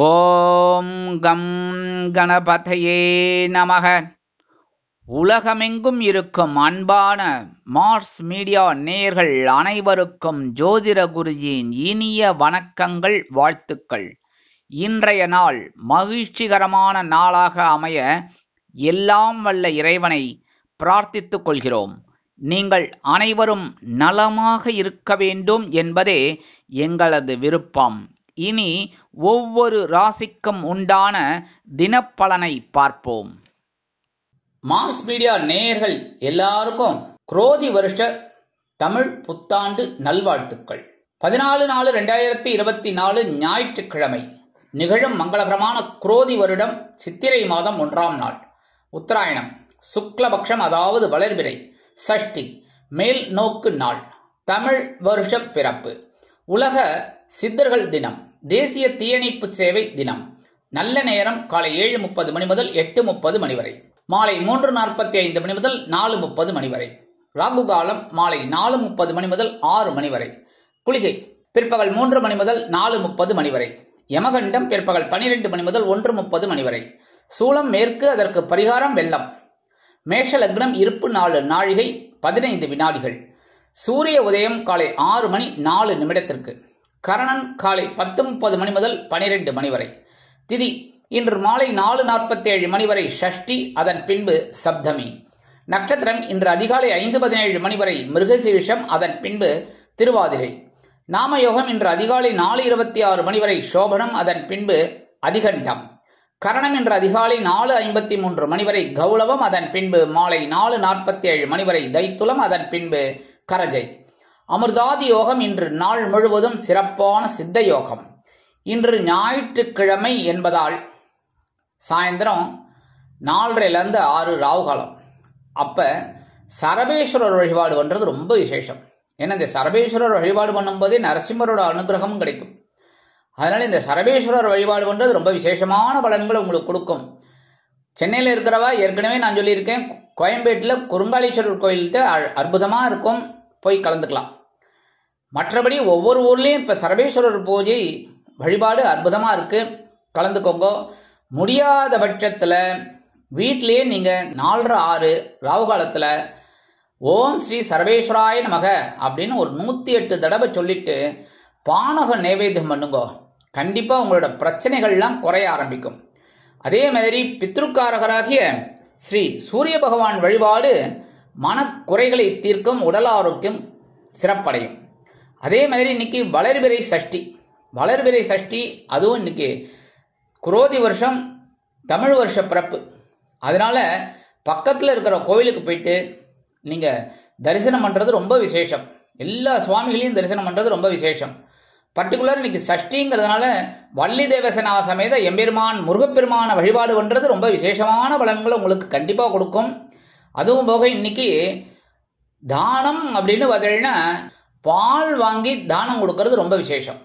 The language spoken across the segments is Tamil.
ஓம் கம் கணபதையே நமக. உலகமெங்கும் இருக்கும் அன்பான மார்ஸ் மீடியா நேயர்கள் அனைவருக்கும் ஜோதிட குருஜியின் இனிய வணக்கங்கள், வாழ்த்துக்கள். இன்றைய நாள் மகிழ்ச்சிகரமான நாளாக அமைய எல்லாம் வல்ல இறைவனை பிரார்த்தித்துக் கொள்கிறோம். நீங்கள் அனைவரும் நலமாக இருக்க வேண்டும் என்பதே எங்களது விருப்பம். இனி ஒவ்வொரு ராசிக்கும் உண்டான தினப்பலனை பார்ப்போம். மார்ஸ் மீடியா நேயர்கள் எல்லாருக்கும் குரோதி வருஷ தமிழ் புத்தாண்டு நல்வாழ்த்துக்கள். 14/4/2024 ஞாயிற்றுக்கிழமை நிகழும் மங்களகரமான குரோதி வருடம் சித்திரை மாதம் 1ஆம் நாள், உத்தராயணம், சுக்லபக்ஷம், அதாவது வளர்பிறை, சஷ்டி, மேல் நோக்கு நாள், தமிழ் வருஷ பிறப்பு, உலக சித்தர்கள் தினம், தேசிய தீயணைப்பு சேவை தினம். நல்ல நேரம் காலை 7:30 மணி முதல் 8:30 மணி வரை, மாலை 3:45 மணி முதல் 4:30 மணி வரை. ராகு காலம் மாலை 4:30 மணி முதல் 6 மணி வரை. குளிகை பிற்பகல் 3 மணி முதல் 4:30 மணி வரை. யமகண்டம் பிற்பகல் 12 மணி முதல் 1:30 மணி வரை. சூலம் மேற்கு, அதற்கு பரிகாரம் வெள்ளம். மேஷ லக்னம், இருப்பு 4 நாழிகை 15 வினாடிகள். சூரிய உதயம் காலை 6 மணி 4 நிமிடத்திற்கு. கரணன் காலை 10:30 மணி முதல் 12 மணி வரை. திதி இன்று மாலை 4:47 மணி வரை ஷஷ்டி, அதன் பின்பு சப்தமி. நட்சத்திரம் இன்று அதிகாலை 5:17 மணி வரை மிருகசீரிஷம், அதன் பின்பு திருவாதிரை. நாமயோகம் இன்று அதிகாலை 4:26 மணி வரை சோபனம், அதன் பின்பு அதிகண்டம். கரணம் இன்று அதிகாலை 4:53 மணி வரை கௌளவம், அதன் பின்பு மாலை 4:47 மணி வரை தைத்துலம், அதன் பின்பு கரஜை. அமிர்தாதி யோகம் இன்று நாள் முழுவதும் சிறப்பான சித்த யோகம். இன்று ஞாயிற்றுக்கிழமை என்பதால் சாயந்தரம் 4:30 6 ராவு காலம். அப்ப சரபேஸ்வரர் வழிபாடு பண்றது ரொம்ப விசேஷம். ஏன்னா இந்த சரபேஸ்வரர் வழிபாடு பண்ணும்போதே நரசிம்மரோட அனுகிரகமும் கிடைக்கும். அதனால இந்த சரபேஸ்வரர் வழிபாடு பண்றது ரொம்ப விசேஷமான பலன்களை உங்களுக்கு கொடுக்கும். சென்னையில் இருக்கிறவா ஏற்கனவே நான் சொல்லியிருக்கேன், கோயம்பேட்டில் குறுங்காலீஸ்வரர் கோயில்கிட்ட அற்புதமா இருக்கும், போய் கலந்துக்கலாம். மற்றபடி ஒவ்வொரு ஊர்லேயும் இப்போ சரபேஸ்வரர் பூஜை வழிபாடு அற்புதமாக இருக்கு, கலந்துக்கோங்க. முடியாத பட்சத்தில் வீட்டிலேயே நீங்கள் 4:30 ராவு காலத்தில் ஓம் ஸ்ரீ சரபேஸ்வராய நமக அப்படின்னு ஒரு 108 தடவை சொல்லிட்டு பானக நைவேத்தியம் பண்ணுங்க. கண்டிப்பாக உங்களோட பிரச்சனைகள்லாம் குறைய ஆரம்பிக்கும். அதே மாதிரி பித்ருக்காரகராகிய ஸ்ரீ சூரிய பகவான் வழிபாடு மனக்குறைகளை தீர்க்கும், உடல் ஆரோக்கியம் சிறப்படையும். அதே மாதிரி இன்னைக்கு வளர்பிறை சஷ்டி. வளர்பிறை சஷ்டி அதுவும் இன்னைக்கு குரோதி வருஷம் தமிழ் வருஷ பிறப்பு. அதனால பக்கத்தில் இருக்கிற கோவிலுக்கு போயிட்டு நீங்க தரிசனம் பண்றது ரொம்ப விசேஷம். எல்லா சுவாமிகளையும் தரிசனம் பண்றது ரொம்ப விசேஷம். பர்டிகுலர் இன்னைக்கு சஷ்டிங்கிறதுனால வள்ளி தேவசனா சமேத எம்பெருமான் முருகப்பெருமான வழிபாடு பண்றது ரொம்ப விசேஷமான பலன்களை உங்களுக்கு கண்டிப்பாக கொடுக்கும். அதுவும் போக இன்னைக்கு தானம் அப்படின்னு பார்த்தீங்கன்னா பால் வாங்கி தானம் கொடுக்கறது ரொம்ப விசேஷம்.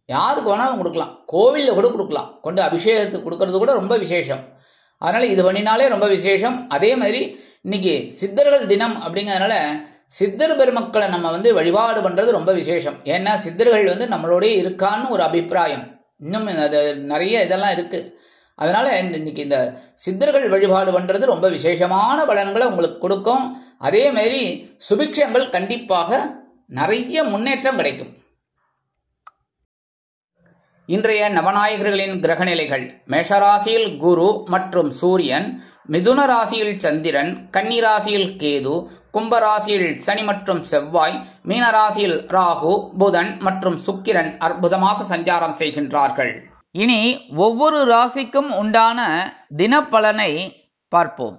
யாருக்கு வேணாலும் கொடுக்கலாம், கோவிலில் கூட கொடுக்கலாம், கொண்டு அபிஷேகத்துக்கு கொடுக்கறது கூட ரொம்ப விசேஷம். அதனால இது பண்ணினாலே ரொம்ப விசேஷம். அதே மாதிரி இன்னைக்கு சித்தர்கள் தினம் அப்படிங்கிறதுனால சித்தர் பெருமக்களை நம்ம வழிபாடு பண்றது ரொம்ப விசேஷம். ஏன்னா சித்தர்கள் நம்மளோடய இருக்கான்னு ஒரு அபிப்பிராயம். இன்னும் அது நிறைய இதெல்லாம் இருக்கு. அதனால இன்னைக்கு இந்த சித்தர்கள் வழிபாடு பண்றது ரொம்ப விசேஷமான பலன்களை உங்களுக்கு கொடுக்கும். அதே மாதிரி சுபிக்ஷங்கள் கண்டிப்பாக நிறைய முன்னேற்றம் கிடைக்கும். இன்றைய நவநாயகர்களின் கிரகநிலைகள்: மேஷராசியில் குரு மற்றும் சூரியன், மிதுன ராசியில் சந்திரன், கன்னி ராசியில் கேது, கும்பராசியில் சனி மற்றும் செவ்வாய், மீனராசியில் ராகு, புதன் மற்றும் சுக்கிரன் அற்புதமாக சஞ்சாரம் செய்கின்றார்கள். இனி ஒவ்வொரு ராசிக்கும் உண்டான தினப்பலனை பார்ப்போம்.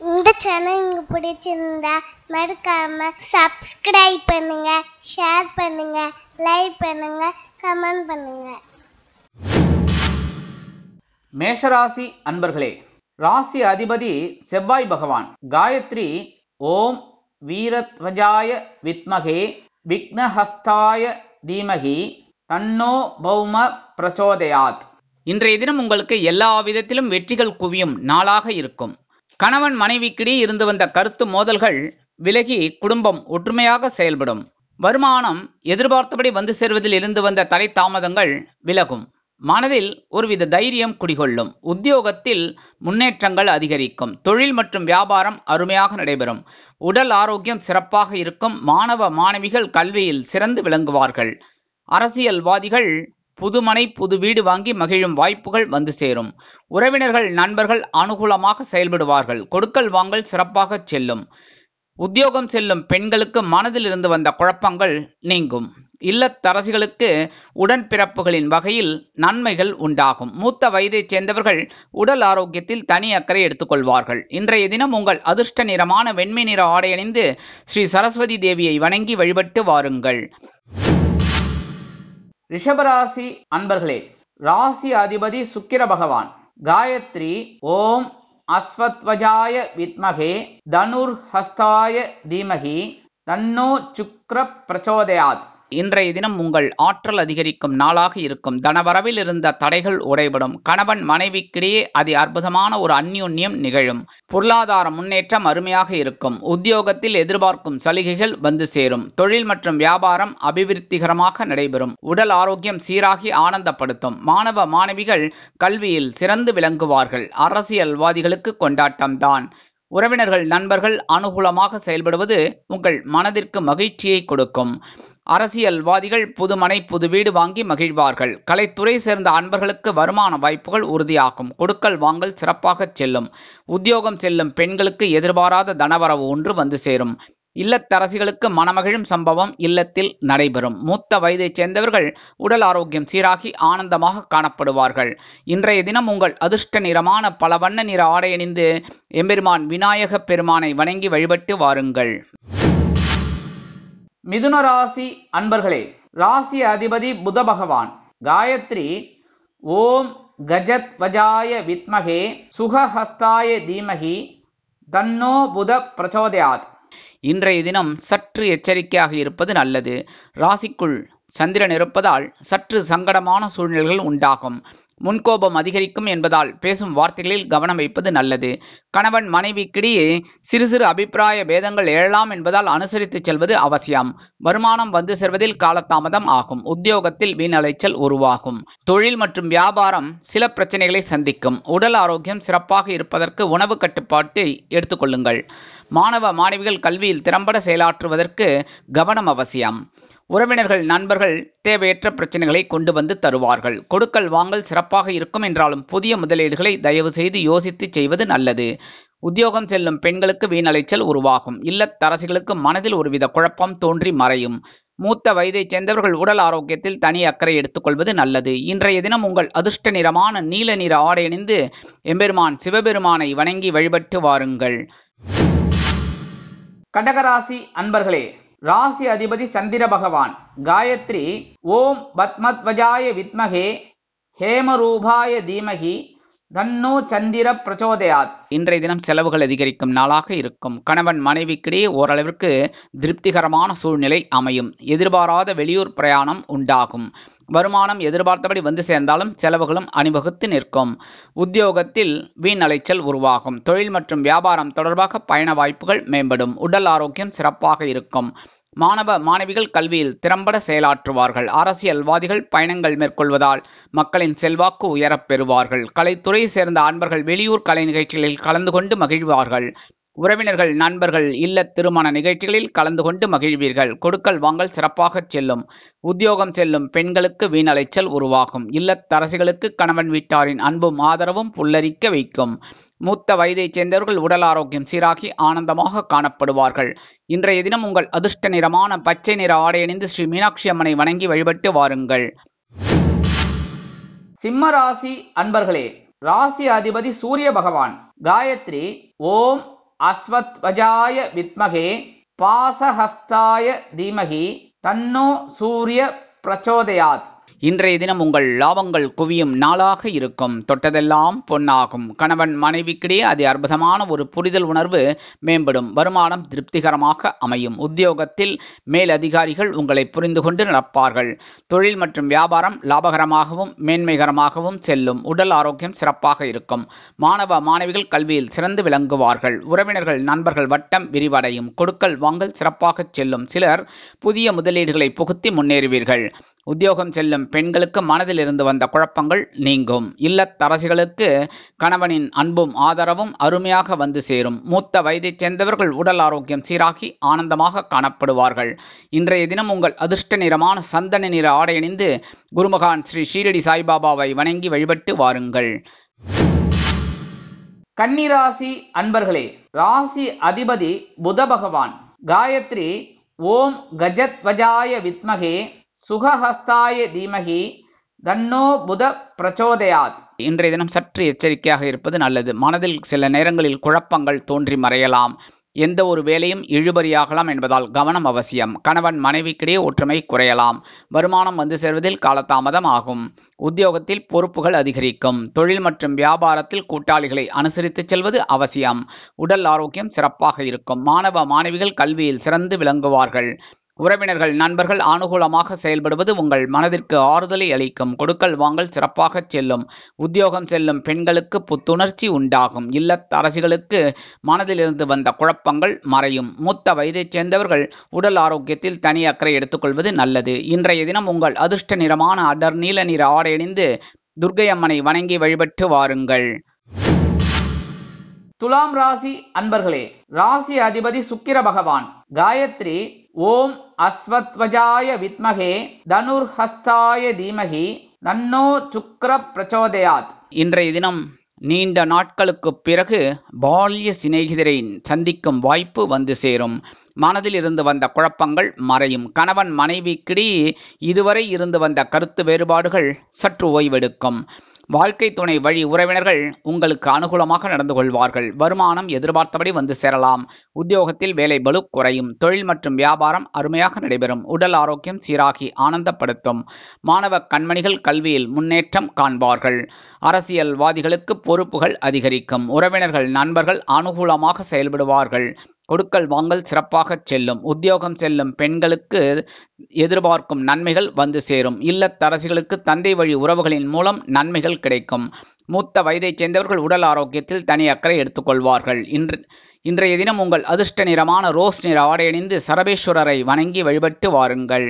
இந்த சேனல் உங்களுக்கு பிடிச்சிருந்தா மறக்காம சப்ஸ்கிரைப் பண்ணுங்க, ஷேர் பண்ணுங்க, லைக் பண்ணுங்க, கமெண்ட் பண்ணுங்க. மேஷராசி அன்பர்களே, ராசி அதிபதி செவ்வாய் பகவான். காயத்ரி ஓம் வீரத்வஜாய வித்மகே விக்னஹஸ்தாய தீமகி தன்னோ பௌம பிரச்சோதயாத். இன்றைய தினம் உங்களுக்கு எல்லா விதத்திலும் வெற்றிகள் குவியும் நாளாக இருக்கும். கணவன் மனைவிக்கிடையே இருந்து வந்த கருத்து மோதல்கள் விலகி குடும்பம் ஒற்றுமையாக செயல்படும். வருமானம் எதிர்பார்த்தபடி வந்து சேர்வதில் இருந்து வந்த தடை தாமதங்கள் விலகும். மனதில் ஒருவித தைரியம் குடிகொள்ளும். உத்தியோகத்தில் முன்னேற்றங்கள் அதிகரிக்கும். தொழில் மற்றும் வியாபாரம் அருமையாக நடைபெறும். உடல் ஆரோக்கியம் சிறப்பாக இருக்கும். மாணவ மாணவிகள் கல்வியில் சிறந்து விளங்குவார்கள். அரசியல்வாதிகள் புதுமனை புது வீடு வாங்கி மகிழும் வாய்ப்புகள் வந்து சேரும். உறவினர்கள் நண்பர்கள் அனுகூலமாக செயல்படுவார்கள். கொடுக்கல் வாங்கல் சிறப்பாக செல்லும். உத்தியோகம் செல்லும் பெண்களுக்கு மனதில் இருந்து வந்த குழப்பங்கள் நீங்கும். இல்லத்தரசிகளுக்கு உடன்பிறப்புகளின் வகையில் நன்மைகள் உண்டாகும். மூத்த வயதைச் சேர்ந்தவர்கள் உடல் ஆரோக்கியத்தில் தனி அக்கறை எடுத்துக்கொள்வார்கள். இன்றைய தினம் உங்கள் அதிர்ஷ்ட நிறமான வெண்மை நிற ஆடை அணிந்து ஸ்ரீ சரஸ்வதி தேவியை வணங்கி வழிபட்டு வாருங்கள். ரிஷபராசி அன்பர்களே, ராசி அதிபதி சுக்கிர பகவான். காயத்ரி ஓம் அஸ்வத்வஜாய வித்மகே தனுர்ஹஸ்தாய தீமகி தன்னோ சுக்ர பிரச்சோதயாத். இன்றைய தினம் உங்கள் ஆற்றல் அதிகரிக்கும் நாளாக இருக்கும். தனவரவில் இருந்த தடைகள் உடைபடும். கணவன் மனைவிக்கிடையே அதி அற்புதமான ஒரு அந்யோன்யம் நிகழும். பொருளாதார முன்னேற்றம் அருமையாக இருக்கும். உத்தியோகத்தில் எதிர்பார்க்கும் சலுகைகள் வந்து சேரும். தொழில் மற்றும் வியாபாரம் அபிவிருத்திகரமாக நடைபெறும். உடல் ஆரோக்கியம் சீராகி ஆனந்தப்படுத்தும். மாணவ மாணவிகள் கல்வியில் சிறந்து விளங்குவார்கள். அரசியல்வாதிகளுக்கு கொண்டாட்டம்தான். உறவினர்கள் நண்பர்கள் அனுகூலமாக செயல்படுவது உங்கள் மனதிற்கு மகிழ்ச்சியை கொடுக்கும். அரசியல்வாதிகள் புதுமனை புது வீடு வாங்கி மகிழ்வார்கள். கலைத்துறை சேர்ந்த அன்பர்களுக்கு வருமான வாய்ப்புகள் உறுதியாகும். கொடுக்கல் வாங்கல் சிறப்பாக செல்லும். உத்தியோகம் செல்லும் பெண்களுக்கு எதிர்பாராத தனவரவு ஒன்று வந்து சேரும். இல்லத்தரசிகளுக்கு மனமகிழும் சம்பவம் இல்லத்தில் நடைபெறும். மூத்த வயதைச் சேர்ந்தவர்கள் உடல் ஆரோக்கியம் சீராகி ஆனந்தமாக காணப்படுவார்கள். இன்றைய தினம் உங்கள் அதிர்ஷ்ட நிறமான பல வண்ண நிற ஆடை அணிந்து எம்பெருமான் விநாயக பெருமானை வணங்கி வழிபட்டு வாருங்கள். மிதுன ராசி அன்பர்களே, ராசி அதிபதி புத பகவான். காயத்ரி ஓம் கஜத்வஜாய வித்மகே சுகஹஸ்தாய தீமகி தன்னோ புத பிரச்சோதயாத். இன்றைய தினம் சற்று எச்சரிக்கையாக இருப்பது நல்லது. ராசிக்குள் சந்திரன் இருப்பதால் சற்று சங்கடமான சூழ்நிலைகள் உண்டாகும். முன்கோபம் அதிகரிக்கும் என்பதால் பேசும் வார்த்தைகளில் கவனம் வைப்பது நல்லது. கணவன் மனைவிக்கிடையே சிறு சிறு அபிப்பிராய பேதங்கள் எழலாம் என்பதால் அனுசரித்து செல்வது அவசியம். வருமானம் வந்து சேர்வதில் காலதாமதம் ஆகும். உத்தியோகத்தில் வீண் அலைச்சல் உருவாகும். தொழில் மற்றும் வியாபாரம் சில பிரச்சனைகளை சந்திக்கும். உடல் ஆரோக்கியம் சிறப்பாக இருப்பதற்கு உணவு கட்டுப்பாட்டை எடுத்துக்கொள்ளுங்கள். மாணவ மாணவிகள் கல்வியில் திறம்பட செயலாற்றுவதற்கு கவனம் அவசியம். உறவினர்கள் நண்பர்கள் தேவையற்ற பிரச்சனைகளை கொண்டு வந்து தருவார்கள். கொடுக்கல் வாங்கல் சிறப்பாக இருக்கும் என்றாலும் புதிய முதலீடுகளை தயவு செய்து யோசித்து செய்வது நல்லது. உத்தியோகம் செல்லும் பெண்களுக்கு வீணலைச்சல் உருவாகும். இல்லத்தரசிகளுக்கு மனதில் ஒருவித குழப்பம் தோன்றி மறையும். மூத்த வயதைச் சேர்ந்தவர்கள் உடல் ஆரோக்கியத்தில் தனி அக்கறை எடுத்துக்கொள்வது நல்லது. இன்றைய தினம் உங்கள் அதிர்ஷ்ட நிறமான நீல நிற ஆடை அணிந்து எம்பெருமான் சிவபெருமானை வணங்கி வழிபட்டு வாருங்கள். கடகராசி அன்பர்களே, ராசி அதிபதி சந்திர பகவான். காயத்ரி ஓம் பத்மத்வஜாய வித்மகே ஹேமரூபாய தீமகி தன்னோ சந்திர பிரச்சோதயாத். இன்றைய தினம் செலவுகள் அதிகரிக்கும் நாளாக இருக்கும். கணவன் மனைவிக்கிடையே ஓரளவிற்கு திருப்திகரமான சூழ்நிலை அமையும். எதிர்பாராத வெளியூர் பிரயாணம் உண்டாகும். வருமானம் எதிர்பார்த்தபடி வந்து சேர்ந்தாலும் செலவுகளும் அணிவகுத்து நிற்கும். உத்தியோகத்தில் வீண் அலைச்சல் உருவாகும். தொழில் மற்றும் வியாபாரம் தொடர்பாக பயண வாய்ப்புகள் மேம்படும். உடல் ஆரோக்கியம் சிறப்பாக இருக்கும். மாணவ மாணவிகள் கல்வியில் திறம்பட செயலாற்றுவார்கள். அரசியல்வாதிகள் பயணங்கள் மேற்கொள்வதால் மக்களின் செல்வாக்கு உயரப் பெறுவார்கள். கலைத்துறை சேர்ந்த அன்பர்கள் வெளியூர் கலை நிகழ்ச்சிகளில் கலந்து கொண்டு மகிழ்வார்கள். உறவினர்கள் நண்பர்கள் இல்ல திருமண நிகழ்ச்சிகளில் கலந்து கொண்டு மகிழ்வீர்கள். கொடுக்கல் வாங்கல் சிறப்பாக செல்லும். உத்தியோகம் செல்லும் பெண்களுக்கு வீணலைச்சல் உருவாகும். இல்லத்தரசிகளுக்கு கணவன் வீட்டாரின் அன்பும் ஆதரவும் புல்லரிக்க வைக்கும். மூத்த வயதைச் சேர்ந்தவர்கள் உடல் ஆரோக்கியம் சீராகி ஆனந்தமாக காணப்படுவார்கள். இன்றைய தினம் உங்கள் அதிர்ஷ்ட நிறமான பச்சை நிற ஆடை அணிந்து ஸ்ரீ மீனாட்சி அம்மனை வணங்கி வழிபட்டு வாருங்கள். சிம்ம ராசி அன்பர்களே, ராசி அதிபதி சூரிய பகவான். காயத்ரி ஓம் அஸ்வத்வஜாய வித்மகே பாசஹஸ்தாய தீமகி தன்னோ சூரிய பிரச்சோதயாத். இன்றைய தினம் உங்கள் லாபங்கள் குவியும் நாளாக இருக்கும். தொட்டதெல்லாம் பொன்னாகும். கணவன் மனைவிக்கிடையே அதி அற்புதமான ஒரு புரிதல் உணர்வு மேம்படும். வருமானம் திருப்திகரமாக அமையும். உத்தியோகத்தில் மேல் அதிகாரிகள் உங்களை புரிந்து கொண்டு நடப்பார்கள். தொழில் மற்றும் வியாபாரம் லாபகரமாகவும் மேன்மைகரமாகவும் செல்லும். உடல் ஆரோக்கியம் சிறப்பாக இருக்கும். மாணவ மாணவிகள் கல்வியில் சிறந்து விளங்குவார்கள். உறவினர்கள் நண்பர்கள் வட்டம் விரிவடையும். கொடுக்கல் வாங்கல் சிறப்பாக செல்லும். சிலர் புதிய முதலீடுகளை புகுத்தி முன்னேறுவீர்கள். உத்தியோகம் செல்லும் பெண்களுக்கு மனதில் இருந்து வந்த குழப்பங்கள் நீங்கும். இல்லத்தரசிகளுக்கு கணவனின் அன்பும் ஆதரவும் அருமையாக வந்து சேரும். மூத்த வயதைச் சேர்ந்தவர்கள் உடல் ஆரோக்கியம் சீராகி ஆனந்தமாக காணப்படுவார்கள். இன்றைய தினம் உங்கள் அதிர்ஷ்ட நிறமான சந்தன நிற ஆடை அணிந்து குருமகான் ஸ்ரீ ஷீரடி சாய்பாபாவை வணங்கி வழிபட்டு வாருங்கள். கன்னிராசி அன்பர்களே, ராசி அதிபதி புத பகவான். காயத்ரி ஓம் கஜத்வஜாய வித்மகே சுகஹஸ்தாய தீமகி தன்னோ புத பிரச்சோதயாத். இன்றைய தினம் சற்று எச்சரிக்கையாக இருப்பது நல்லது. மனதில் சில நேரங்களில் குழப்பங்கள் தோன்றி மறையலாம். எந்த ஒரு வேலையும் இழுபறியாகலாம் என்பதால் கவனம் அவசியம். கணவன் மனைவிக்கிடையே ஒற்றுமை குறையலாம். வருமானம் வந்து சேர்வதில் காலதாமதம் ஆகும். உத்தியோகத்தில் பொறுப்புகள் அதிகரிக்கும். தொழில் மற்றும் வியாபாரத்தில் கூட்டாளிகளை அனுசரித்து செல்வது அவசியம். உடல் ஆரோக்கியம் சிறப்பாக இருக்கும். மாணவ மாணவிகள் கல்வியில் சிறந்து விளங்குவார்கள். உறவினர்கள் நண்பர்கள் அனுகூலமாக செயல்படுவது உங்கள் மனதிற்கு ஆறுதலை அளிக்கும். கொடுக்கல் வாங்கல் சிறப்பாக செல்லும். உத்தியோகம் செல்லும் பெண்களுக்கு புத்துணர்ச்சி உண்டாகும். இல்லத்தரசிகளுக்கு மனதிலிருந்து வந்த குழப்பங்கள் மறையும். மூத்த வயதைச் சேர்ந்தவர்கள் உடல் ஆரோக்கியத்தில் தனி அக்கறை எடுத்துக்கொள்வது நல்லது. இன்றைய தினம் உங்கள் அதிர்ஷ்ட நிறமான அடர் நீல நிற ஆடை அணிந்து துர்க்கை அம்மனை வணங்கி வழிபட்டு வாருங்கள். துலாம் ராசி அன்பர்களே, ராசி அதிபதி சுக்கிர பகவான். காயத்ரி ஓம் அஸ்வத்வஜாய வித்மகே தனுர்ஹஸ்தாய தீமகி தன்னோ சுக்ர பிரச்சோதயாத். இன்றைய தினம் நீண்ட நாட்களுக்கு பிறகு பால்ய சிநேகிதரை சந்திக்கும் வாய்ப்பு வந்து சேரும். மனதில் இருந்து வந்த குழப்பங்கள் மறையும். கணவன் மனைவிக்கிடையே இதுவரை இருந்து வந்த கருத்து வேறுபாடுகள் சற்று ஓய்வெடுக்கும். வாழ்க்கை துணை வழி உறவினர்கள் உங்களுக்கு அனுகூலமாக நடந்து கொள்வார்கள். வருமானம் எதிர்பார்த்தபடி வந்து சேரலாம். உத்தியோகத்தில் வேலை பளு குறையும். தொழில் மற்றும் வியாபாரம் அருமையாக நடைபெறும். உடல் ஆரோக்கியம் சீராகி ஆனந்தப்படுத்தும். மாணவ கண்மணிகள் கல்வியில் முன்னேற்றம் காண்பார்கள். அரசியல்வாதிகளுக்கு பொறுப்புகள் அதிகரிக்கும். உறவினர்கள் நண்பர்கள் அனுகூலமாக செயல்படுவார்கள். கொடுக்கல் வாங்கல் சிறப்பாக செல்லும். உத்தியோகம் செல்லும் பெண்களுக்கு எதிர்பார்க்கும் நன்மைகள் வந்து சேரும். இல்லத்தரசிகளுக்கு தந்தை வழி உறவுகளின் மூலம் நன்மைகள் கிடைக்கும். மூத்த வயதைச் சேர்ந்தவர்கள் உடல் ஆரோக்கியத்தில் தனி அக்கறை எடுத்துக்கொள்வார்கள். இன்றைய தினம் உங்கள் அதிர்ஷ்ட நிறமான ரோஸ் நிற ஆடை அணிந்து சரபேஸ்வரரை வணங்கி வழிபட்டு வாருங்கள்.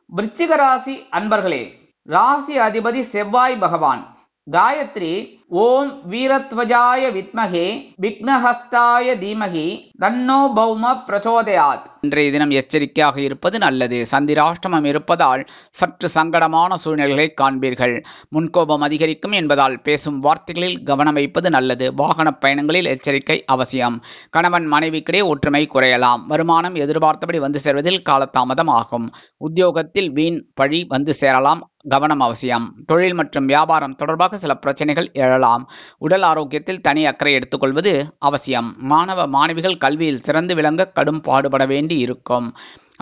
விருச்சிக ராசி அன்பர்களே, ராசி அதிபதி செவ்வாய் பகவான். காயத்ரி ஓம் வீரத்வஜாய வித்மகே விக்னஹஸ்தாய தீமகி தன்னோ பௌம பிரச்சோதயாத். இன்றைய தினம் எச்சரிக்கையாக இருப்பது நல்லது. சந்திராஷ்டமம் இருப்பதால் சற்று சங்கடமான சூழ்நிலைகளை காண்பீர்கள். முன்கோபம் அதிகரிக்கும் என்பதால் பேசும் வார்த்தைகளில் கவனம் வைப்பது நல்லது. வாகன பயணங்களில் எச்சரிக்கை அவசியம். கணவன் மனைவிக்கிடையே ஒற்றுமை குறையலாம். வருமானம் எதிர்பார்த்தபடி வந்து சேர்வதில் காலதாமதம் ஆகும். உத்தியோகத்தில் வீண் பழி வந்து சேரலாம். கவனம் அவசியம். தொழில் மற்றும் வியாபாரம் தொடர்பாக சில பிரச்சனைகள் எழலாம். உடல் ஆரோக்கியத்தில் தனி அக்கறை எடுத்துக்கொள்வது அவசியம். மாணவ மாணவிகள் கல்வியில் சிறந்து விளங்க கடும் பாடுபட வேண்டி இருக்கும்.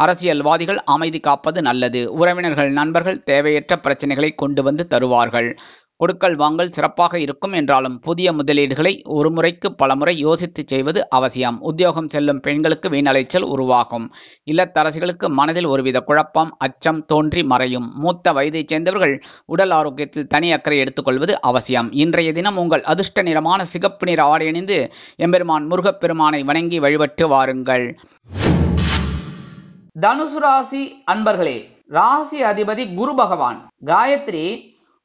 அரசியல்வாதிகள் அமைதி காப்பது நல்லது. உறவினர்கள் நண்பர்கள் தேவையற்ற பிரச்சனைகளை கொண்டு வந்து தருவார்கள். கொடுக்கல் வாங்கல் சிறப்பாக இருக்கும் என்றாலும் புதிய முதலீடுகளை ஒரு முறைக்கு பலமுறை யோசித்து செய்வது அவசியம். உத்தியோகம் செல்லும் பெண்களுக்கு வீணலைச்சல் உருவாகும். இல்லத்தரசிகளுக்கு மனதில் ஒருவித குழப்பம் அச்சம் தோன்றி மறையும். மூத்த வயதைச் சேர்ந்தவர்கள் உடல் ஆரோக்கியத்தில் தனி அக்கறை எடுத்துக்கொள்வது அவசியம். இன்றைய தினம் உங்கள் அதிர்ஷ்ட நிறமான சிகப்பு நிற ஆடை அணிந்து எம்பெருமான் முருகப்பெருமானை வணங்கி வழிபட்டு வாருங்கள். தனுசு ராசி அன்பர்களே, ராசி அதிபதி குரு பகவான். காயத்ரி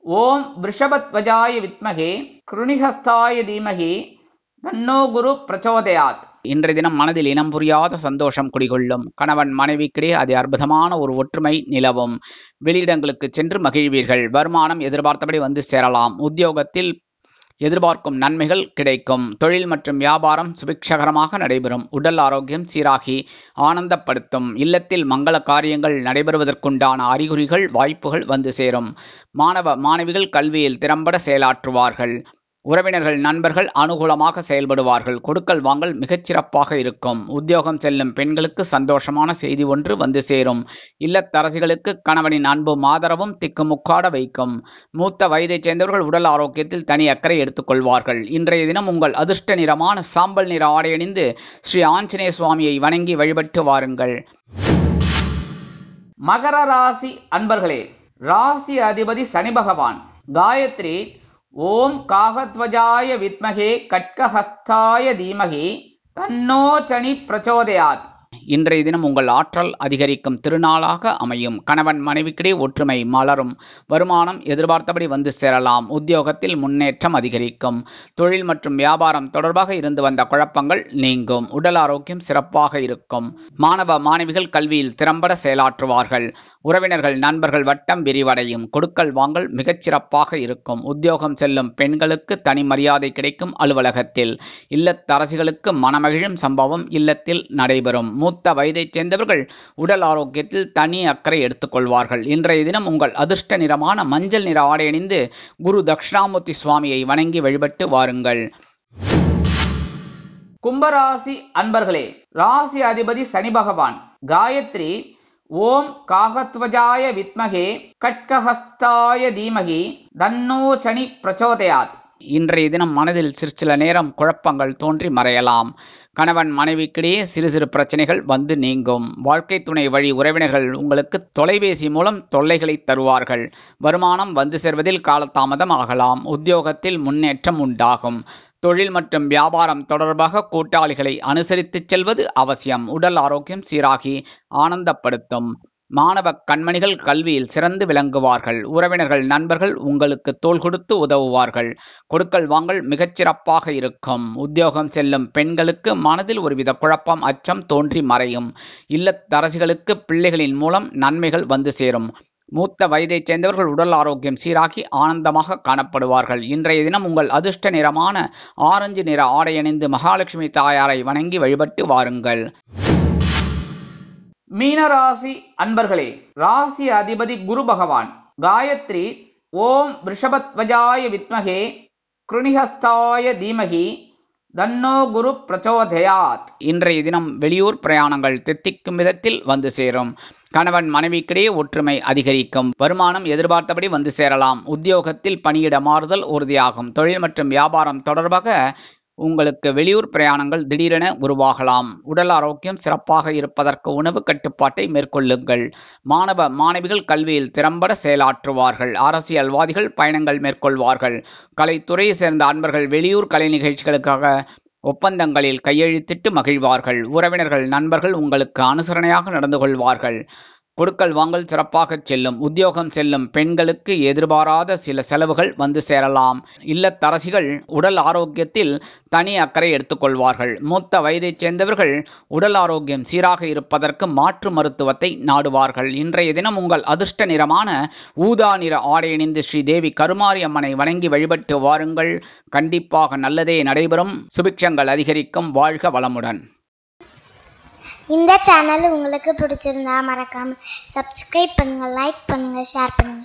ஓம் விருஷபத்வஜாய வித்மகே கிருணிஹஸ்தாய தீமகி தன்னோ குரு பிரச்சோதயாத். இன்றைய தினம் மனதில் இனம் புரியாத சந்தோஷம் குடிகொள்ளும். கணவன் மனைவிக்கிடையே அது அற்புதமான ஒரு ஒற்றுமை நிலவும். வெளியிடங்களுக்கு சென்று மகிழ்வீர்கள். வருமானம் எதிர்பார்த்தபடி வந்து சேரலாம். உத்தியோகத்தில் எதிர்பார்க்கும் நன்மைகள் கிடைக்கும். தொழில் மற்றும் வியாபாரம் சுபிக்ஷகரமாக நடைபெறும். உடல் ஆரோக்கியம் சீராகி ஆனந்தப்படுத்தும். இல்லத்தில் மங்கள காரியங்கள் நடைபெறுவதற்குண்டான அறிகுறிகள் வாய்ப்புகள் வந்து சேரும். மாணவ மாணவிகள் கல்வியில் திறம்பட செயலாற்றுவார்கள். உறவினர்கள் நண்பர்கள் அனுகூலமாக செயல்படுவார்கள். கொடுக்கல் வாங்கல் மிகச்சிறப்பாக இருக்கும். உத்தியோகம் செல்லும் பெண்களுக்கு சந்தோஷமான செய்தி ஒன்று வந்து சேரும். இல்லத்தரசிகளுக்கு கணவனின் அன்பும் ஆதரவும் திக்குமுக்காட வைக்கும். மூத்த வயதைச் சேர்ந்தவர்கள் உடல் ஆரோக்கியத்தில் தனி அக்கறை எடுத்துக்கொள்வார்கள். இன்றைய தினம் உங்கள் அதிர்ஷ்ட நிறமான சாம்பல் நிற ஆடை அணிந்து ஸ்ரீ ஆஞ்சநேய சுவாமியை வணங்கி வழிபட்டு வாருங்கள். மகர ராசி அன்பர்களே, ராசி அதிபதி சனி பகவான். காயத்ரி ஓம் காகத்வஜாய வித்மகே கட்கஹஸ்தாய தீமகி தன்னோ சனி பிரச்சோதயாத். இன்றைய தினம் உங்கள் ஆற்றல் அதிகரிக்கும் திருநாளாக அமையும். கணவன் மனைவிக்கிடையே ஒற்றுமை மலரும். வருமானம் எதிர்பார்த்தபடி வந்து சேரலாம். உத்தியோகத்தில் முன்னேற்றம் அதிகரிக்கும். தொழில் மற்றும் வியாபாரம் தொடர்பாக இருந்து வந்த குழப்பங்கள் நீங்கும். உடல் ஆரோக்கியம் சிறப்பாக இருக்கும். மாணவ மாணவிகள் கல்வியில் திறம்பட செயலாற்றுவார்கள். உறவினர்கள் நண்பர்கள் வட்டம் விரிவடையும். கொடுக்கல் வாங்கல் மிகச்சிறப்பாக இருக்கும். உத்தியோகம் செல்லும் பெண்களுக்கு தனி மரியாதை கிடைக்கும். அலுவலகத்தில் இல்லத்தரசிகளுக்கு மனமகிழும் சம்பவம் இல்லத்தில் நடைபெறும். மூத்த வயதைச் சேர்ந்தவர்கள் உடல் ஆரோக்கியத்தில் தனி அக்கறை எடுத்துக்கொள்வார்கள். இன்றைய தினம் உங்கள் அதிர்ஷ்ட நிறமான மஞ்சள் நிற ஆடை அணிந்து குரு தட்சிணாமூர்த்தி சுவாமியை வணங்கி வழிபட்டு வாருங்கள். கும்பராசி அன்பர்களே, ராசி அதிபதி சனி பகவான். காயத்ரி ஓம் காகத்வஜாய வித்மகே கட்கஹஸ்தாய தீமகி தன்னோ சனி பிரச்சோதயாத். இன்றைய தினம் மனதில் சில நேரம் குழப்பங்கள் தோன்றி மறையலாம். கணவன் மனைவிக்கிடையே சிறு சிறு பிரச்சனைகள் வந்து நீங்கும். வாழ்க்கை துணை வழி உறவினர்கள் உங்களுக்கு தொலைபேசி மூலம் தொல்லைகளை தருவார்கள். வருமானம் வந்து சேர்வதில் காலதாமதம் ஆகலாம். உத்தியோகத்தில் முன்னேற்றம் உண்டாகும். தொழில் மற்றும் வியாபாரம் தொடர்பாக கூட்டாளிகளை அனுசரித்து செல்வது அவசியம். உடல் ஆரோக்கியம் சீராகி ஆனந்தப்படுத்தும். மாணவ கண்மணிகள் கல்வியில் சிறந்து விளங்குவார்கள். உறவினர்கள் நண்பர்கள் உங்களுக்கு தோள் கொடுத்து உதவுவார்கள். கொடுக்கல் வாங்கல் மிகச்சிறப்பாக இருக்கும். உத்தியோகம் செல்லும் பெண்களுக்கு மனதில் ஒருவித குழப்பம் அச்சம் தோன்றி மறையும். இல்லத்தரசிகளுக்கு பிள்ளைகளின் மூலம் நன்மைகள் வந்து சேரும். மூத்த வயதைச் சேர்ந்தவர்கள் உடல் ஆரோக்கியம் சீராகி ஆனந்தமாக காணப்படுவார்கள். இன்றைய தினம் உங்கள் அதிர்ஷ்ட நிறமான ஆரஞ்சு நிற ஆடை அணிந்து மகாலட்சுமி தாயாரை வணங்கி வழிபட்டு வாருங்கள். மீனராசி அன்பர்களே, ராசி அதிபதி குரு பகவான். காயத்ரி ஓம் ரிஷபத்வஜாய வித்மகே கிருணிஹஸ்தாய தீமகி தன்னோ குரு பிரச்சோதயாத். இன்றைய தினம் வெளியூர் பிரயாணங்கள் தித்திக்கும் விதத்தில் வந்து சேரும். கணவன் மனைவிக்கிடையே ஒற்றுமை அதிகரிக்கும். வருமானம் எதிர்பார்த்தபடி வந்து சேரலாம். உத்தியோகத்தில் பணியிட மாறுதல் உறுதியாகும். தொழில் மற்றும் வியாபாரம் தொடர்பாக உங்களுக்கு வெளியூர் பிரயாணங்கள் திடீரென உருவாகலாம். உடல் ஆரோக்கியம் சிறப்பாக இருப்பதற்கு உணவு கட்டுப்பாட்டை மேற்கொள்ளுங்கள். மாணவ மாணவிகள் கல்வியில் திறம்பட செயலாற்றுவார்கள். அரசியல்வாதிகள் பயணங்கள் மேற்கொள்வார்கள். கலைத்துறையை சேர்ந்த அன்பர்கள் வெளியூர் கலை நிகழ்ச்சிகளுக்காக ஒப்பந்தங்களில் கையெழுத்திட்டு மகிழ்வார்கள். உறவினர்கள் நண்பர்கள் உங்களுக்கு அனுசரணையாக நடந்து கொள்வார்கள். கொடுக்கல் வாங்கல் சிறப்பாக செல்லும். உத்தியோகம் செல்லும் பெண்களுக்கு எதிர்பாராத சில செலவுகள் வந்து சேரலாம். இல்லத்தரசிகள் உடல் ஆரோக்கியத்தில் தனி அக்கறை எடுத்துக்கொள்வார்கள். மூத்த வயதைச் சேர்ந்தவர்கள் உடல் ஆரோக்கியம் சீராக இருப்பதற்கு மாற்று மருத்துவத்தை நாடுவார்கள். இன்றைய தினம் உங்கள் அதிர்ஷ்ட நிறமான ஊதா நிற ஆடை அணிந்து ஸ்ரீ தேவி கருமாரி அம்மனை வணங்கி வழிபட்டு வாருங்கள். கண்டிப்பாக நல்லதே நடைபெறும். சுபிக்ஷங்கள் அதிகரிக்கும். வாழ்க வளமுடன். இந்த சேனல் உங்களுக்கு பிடிச்சிருந்தா மறக்காம சப்ஸ்கிரைப் பண்ணுங்க, லைக் பண்ணுங்க, ஷேர் பண்ணுங்க.